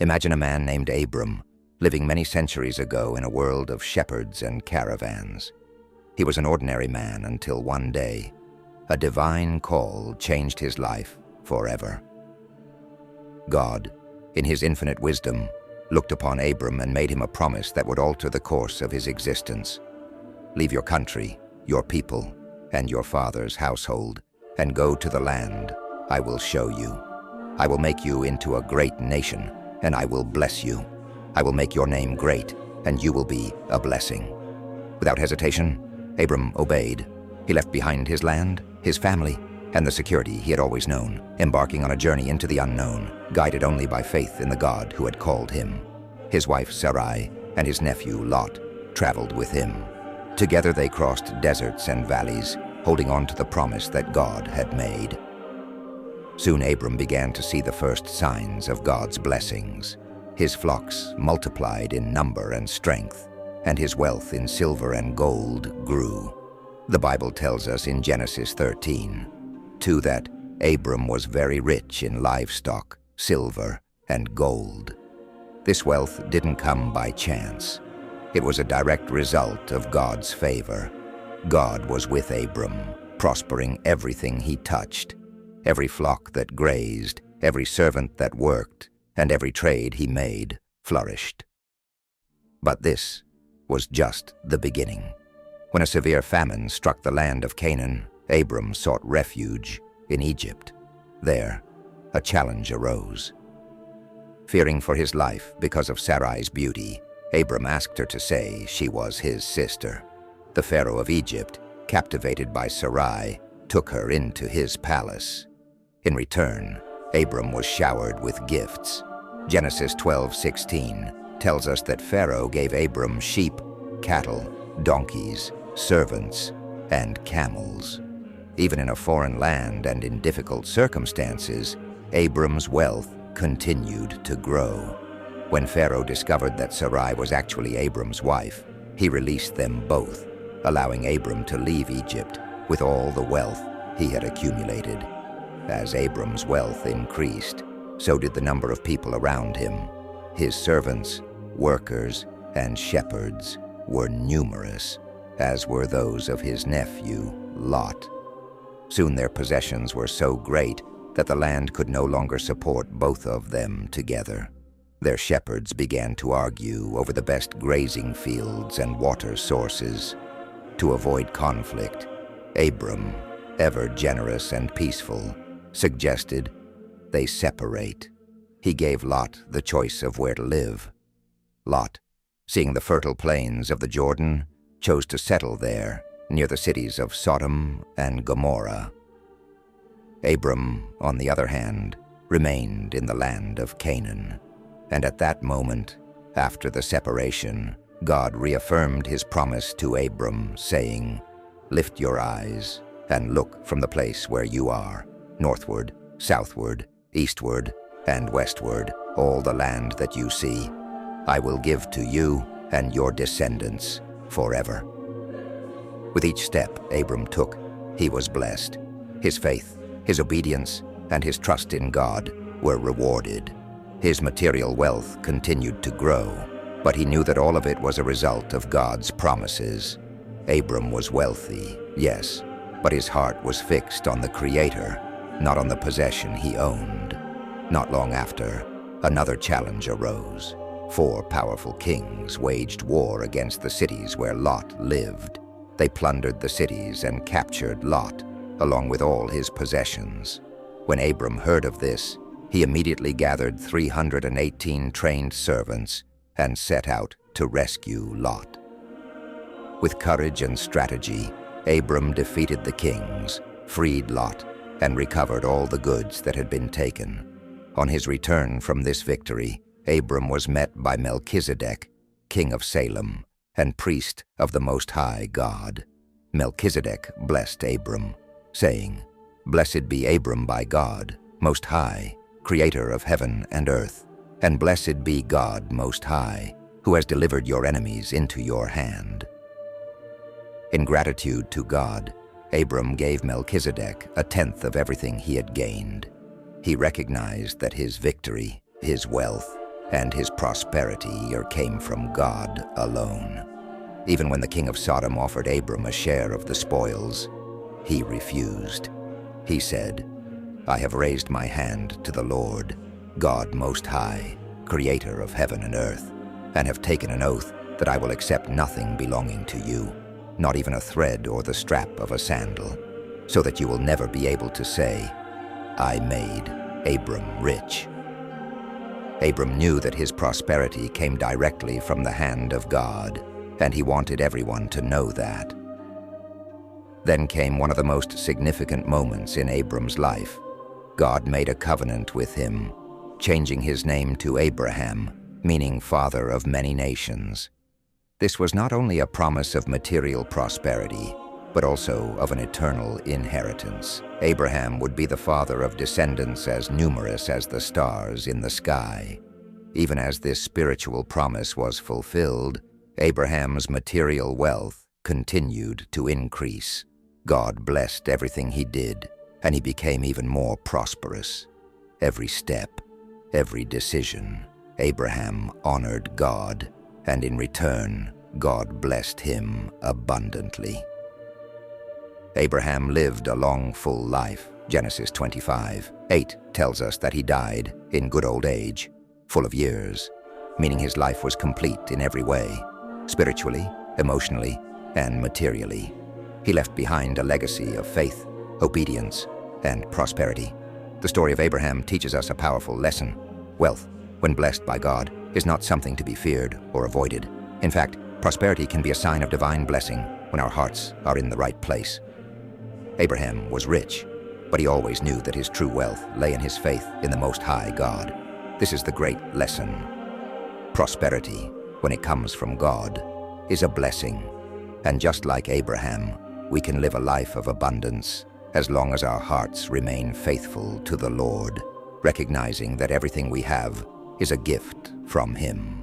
Imagine a man named Abram, living many centuries ago in a world of shepherds and caravans. He was an ordinary man until one day, a divine call changed his life forever. God, in his infinite wisdom, looked upon Abram and made him a promise that would alter the course of his existence. Leave your country, your people, and your father's household, and go to the land I will show you. I will make you into a great nation, and I will bless you. I will make your name great, and you will be a blessing. Without hesitation, Abram obeyed. He left behind his land, his family, and the security he had always known, embarking on a journey into the unknown, guided only by faith in the God who had called him. His wife Sarai and his nephew Lot traveled with him. Together they crossed deserts and valleys, holding on to the promise that God had made. Soon Abram began to see the first signs of God's blessings. His flocks multiplied in number and strength, and his wealth in silver and gold grew. The Bible tells us in Genesis 13:2 that Abram was very rich in livestock, silver, and gold. This wealth didn't come by chance. It was a direct result of God's favor. God was with Abram, prospering everything he touched. Every flock that grazed, every servant that worked, and every trade he made flourished. But this was just the beginning. When a severe famine struck the land of Canaan, Abram sought refuge in Egypt. There, a challenge arose. Fearing for his life because of Sarai's beauty, Abram asked her to say she was his sister. The Pharaoh of Egypt, captivated by Sarai, took her into his palace. In return, Abram was showered with gifts. Genesis 12:16 tells us that Pharaoh gave Abram sheep, cattle, donkeys, servants, and camels. Even in a foreign land and in difficult circumstances, Abram's wealth continued to grow. When Pharaoh discovered that Sarai was actually Abram's wife, he released them both, allowing Abram to leave Egypt with all the wealth he had accumulated. As Abram's wealth increased, so did the number of people around him. His servants, workers, and shepherds were numerous, as were those of his nephew, Lot. Soon their possessions were so great that the land could no longer support both of them together. Their shepherds began to argue over the best grazing fields and water sources. To avoid conflict, Abram, ever generous and peaceful, suggested they separate. He gave Lot the choice of where to live. Lot, seeing the fertile plains of the Jordan, chose to settle there, near the cities of Sodom and Gomorrah. Abram, on the other hand, remained in the land of Canaan. And at that moment, after the separation, God reaffirmed his promise to Abram, saying, "Lift your eyes and look from the place where you are, northward, southward, eastward, and westward, all the land that you see, I will give to you and your descendants forever." With each step Abram took, he was blessed. His faith, his obedience, and his trust in God were rewarded. His material wealth continued to grow, but he knew that all of it was a result of God's promises. Abram was wealthy, yes, but his heart was fixed on the Creator, not on the possession he owned. Not long after, another challenge arose. 4 powerful kings waged war against the cities where Lot lived. They plundered the cities and captured Lot, along with all his possessions. When Abram heard of this, he immediately gathered 318 trained servants and set out to rescue Lot. With courage and strategy, Abram defeated the kings, freed Lot, and recovered all the goods that had been taken. On his return from this victory, Abram was met by Melchizedek, king of Salem, and priest of the Most High God. Melchizedek blessed Abram, saying, "Blessed be Abram by God, Most High, Creator of heaven and earth, and blessed be God Most High, who has delivered your enemies into your hand." In gratitude to God, Abram gave Melchizedek 1/10 of everything he had gained. He recognized that his victory, his wealth, and his prosperity came from God alone. Even when the king of Sodom offered Abram a share of the spoils, he refused. He said, "I have raised my hand to the Lord, God Most High, creator of heaven and earth, and have taken an oath that I will accept nothing belonging to you, not even a thread or the strap of a sandal, so that you will never be able to say, 'I made Abram rich.'" Abram knew that his prosperity came directly from the hand of God, and he wanted everyone to know that. Then came one of the most significant moments in Abram's life. God made a covenant with him, changing his name to Abraham, meaning father of many nations. This was not only a promise of material prosperity, but also of an eternal inheritance. Abraham would be the father of descendants as numerous as the stars in the sky. Even as this spiritual promise was fulfilled, Abraham's material wealth continued to increase. God blessed everything he did, and he became even more prosperous. Every step, every decision, Abraham honored God, and in return, God blessed him abundantly. Abraham lived a long, full life. Genesis 25:8 tells us that he died in good old age, full of years, meaning his life was complete in every way, spiritually, emotionally, and materially. He left behind a legacy of faith, obedience, and prosperity. The story of Abraham teaches us a powerful lesson. Wealth, when blessed by God, is not something to be feared or avoided. In fact, prosperity can be a sign of divine blessing when our hearts are in the right place. Abraham was rich, but he always knew that his true wealth lay in his faith in the Most High God. This is the great lesson. Prosperity, when it comes from God, is a blessing. And just like Abraham, we can live a life of abundance as long as our hearts remain faithful to the Lord, recognizing that everything we have is a gift from Him.